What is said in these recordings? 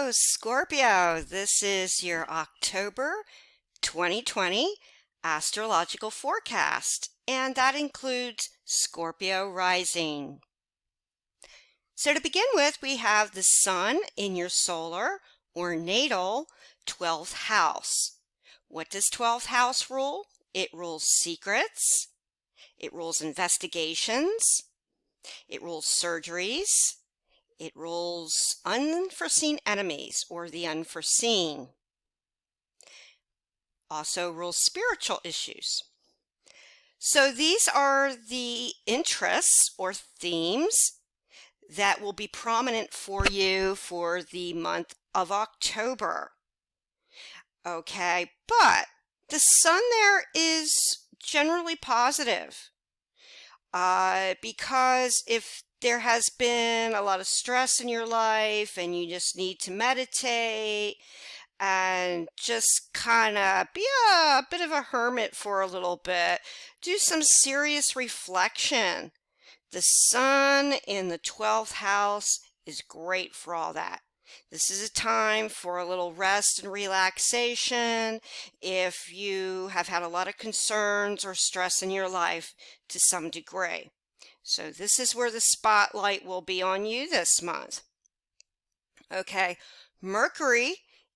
Hello, Scorpio. This is your October 2020 astrological forecast, and that includes Scorpio rising. So to begin with, we have the sun in your solar or natal 12th house. What does 12th house rule? It rules secrets, it rules investigations, it rules surgeries, it rules unforeseen enemies or the unforeseen. Also rules spiritual issues. So these are the interests or themes that will be prominent for you for the month of October. Okay, but the sun there is generally positive because if there has been a lot of stress in your life and you just need to meditate and just kind of be a bit of a hermit for a little bit, do some serious reflection. The sun in the 12th house is great for all that. This is a time for a little rest and relaxation if you have had a lot of concerns or stress in your life to some degree. So this is where the spotlight will be on you this month. Okay, Mercury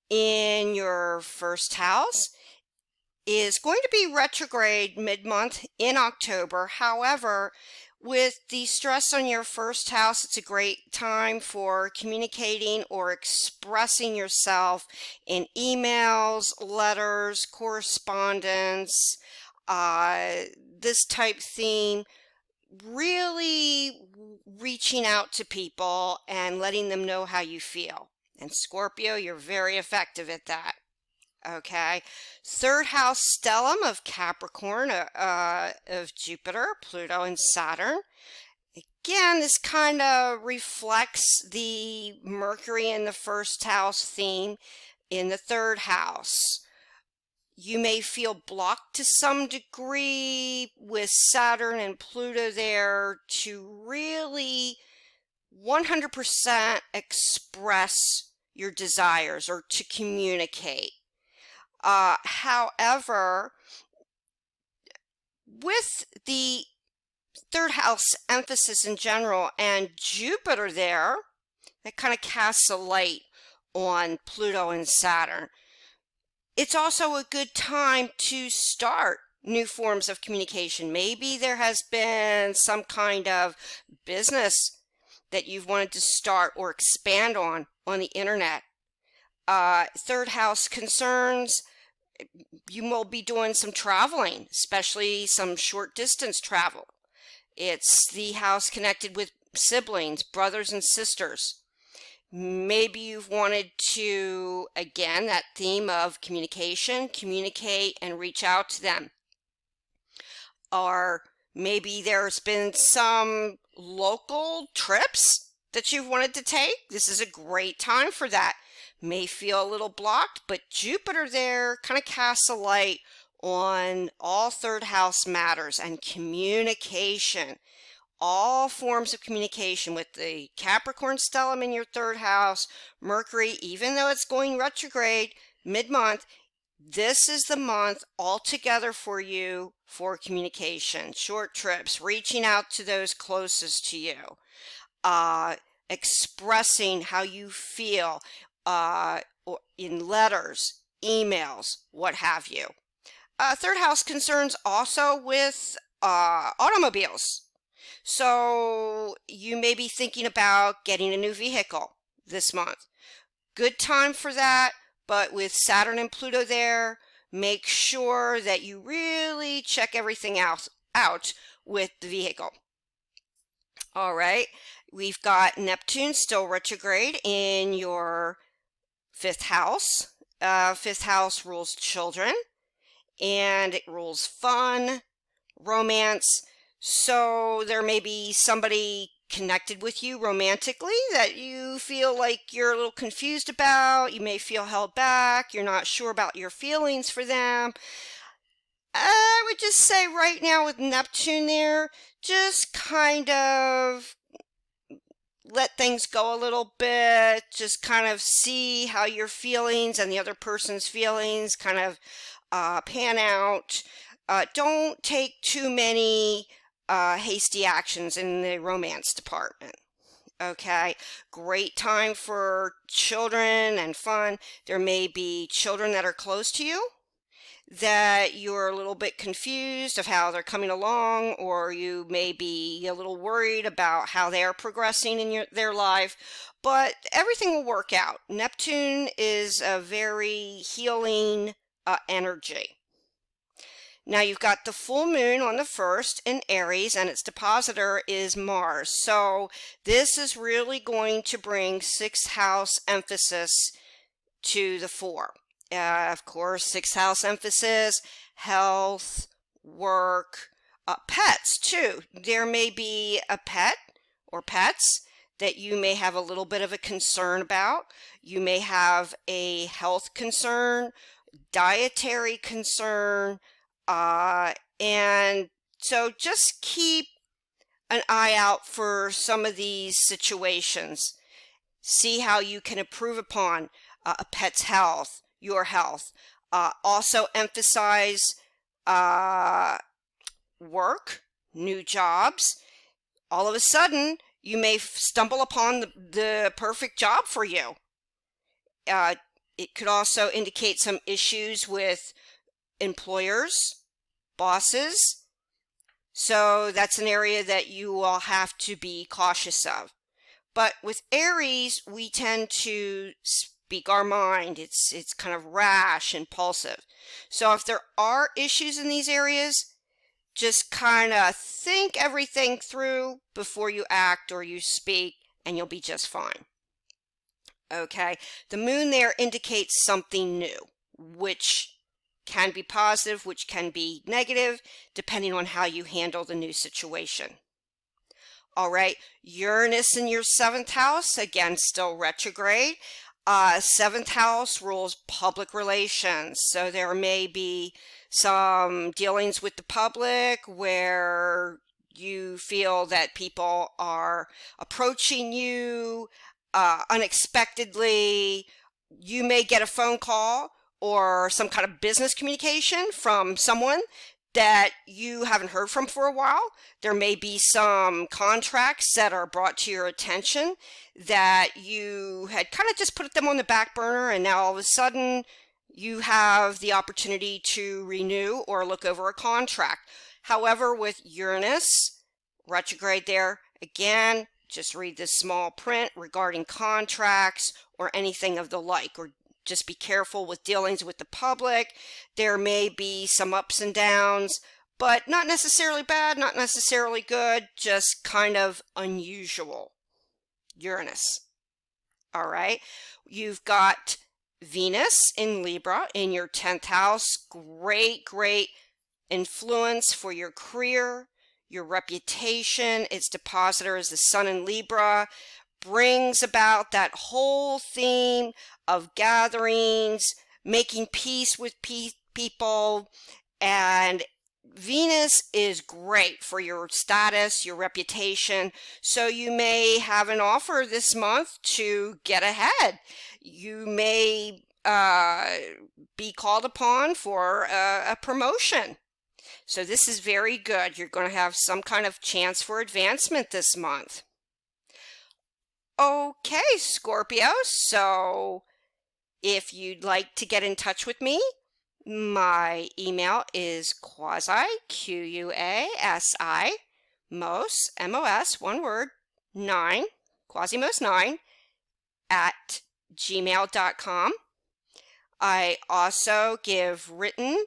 in your first house is going to be retrograde mid-month in October. However, with the stress on your first house, it's a great time for communicating or expressing yourself in emails, letters, correspondence, this type theme, really reaching out to people and letting them know how you feel. And Scorpio, you're very effective at that. Okay, third house stellium of Capricorn, of Jupiter, Pluto, and Saturn. Again, this kind of reflects the Mercury in the first house theme in the third house. You may feel blocked to some degree with Saturn and Pluto there to really 100% express your desires or to communicate. However, with the third house emphasis in general and Jupiter there, that kind of casts a light on Pluto and Saturn. It's also a good time to start new forms of communication. Maybe there has been some kind of business that you've wanted to start or expand on the internet. Third house concerns, you will be doing some traveling, especially some short distance travel. It's the house connected with siblings, brothers and sisters. Maybe you've wanted to, again, that theme of communication, communicate and reach out to them. Or maybe there's been some local trips that you've wanted to take. This is a great time for that. May feel a little blocked, but Jupiter there kind of casts a light on all third house matters and communication. All forms of communication with the Capricorn stellium in your third house, Mercury, even though it's going retrograde mid-month, this is the month altogether for you for communication, short trips, reaching out to those closest to you, expressing how you feel in letters, emails, what have you. Third house concerns also with automobiles. So you may be thinking about getting a new vehicle this month. Good time for that, but with Saturn and Pluto there, make sure that you really check everything out with the vehicle. All right, we've got Neptune still retrograde in your fifth house. Fifth house rules children, and it rules fun, romance. So there may be somebody connected with you romantically that you feel like you're a little confused about. You may feel held back. You're not sure about your feelings for them. I would just say right now with Neptune there, just kind of let things go a little bit, just kind of see how your feelings and the other person's feelings kind of pan out. Don't take too many hasty actions in the romance department. Okay, great time for children and fun. There may be children that are close to you that you're a little bit confused of how they're coming along, or you may be a little worried about how they're progressing in their life, but everything will work out. Neptune is a very healing energy. Now you've got the full moon on the 1st in Aries, and its depositor is Mars. So this is really going to bring 6th house emphasis to the fore. Of course, 6th house emphasis, health, work, pets too. There may be a pet or pets that you may have a little bit of a concern about. You may have a health concern, dietary concern, and so just keep an eye out for some of these situations. See how you can improve upon a pet's health, your health. Also emphasize work, new jobs. All of a sudden, you may stumble upon the perfect job for you. It could also indicate some issues with employers, bosses. So that's an area that you will have to be cautious of. But with Aries, we tend to speak our mind. It's kind of rash, impulsive. So if there are issues in these areas, just kind of think everything through before you act or you speak, and you'll be just fine. Okay, the moon there indicates something new, which can be positive, which can be negative, depending on how you handle the new situation. All right, Uranus in your 7th house, again, still retrograde. 7th house rules public relations, so there may be some dealings with the public where you feel that people are approaching you unexpectedly. You may get a phone call or some kind of business communication from someone that you haven't heard from for a while. There may be some contracts that are brought to your attention that you had kind of just put them on the back burner, and now all of a sudden you have the opportunity to renew or look over a contract. However, with Uranus retrograde there, again, just read this small print regarding contracts or anything of the like, or just be careful with dealings with the public. There may be some ups and downs, but not necessarily bad, not necessarily good, just kind of unusual. Uranus. All right. You've got Venus in Libra in your 10th house. Great, great influence for your career, your reputation. Its depositor is the Sun in Libra. Brings about that whole theme of gatherings, making peace with people, and Venus is great for your status, your reputation. So you may have an offer this month to get ahead. You may be called upon for a promotion. So this is very good. You're going to have some kind of chance for advancement this month. Okay, Scorpio, so if you'd like to get in touch with me, my email is quasi, mos, M-O-S, one word, 9, quasimos9, at gmail.com. I also give written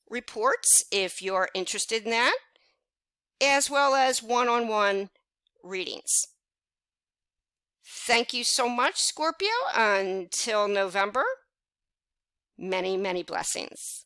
reports if you're interested in that, as well as one-on-one readings. Thank you so much, Scorpio. Until November, many, many blessings.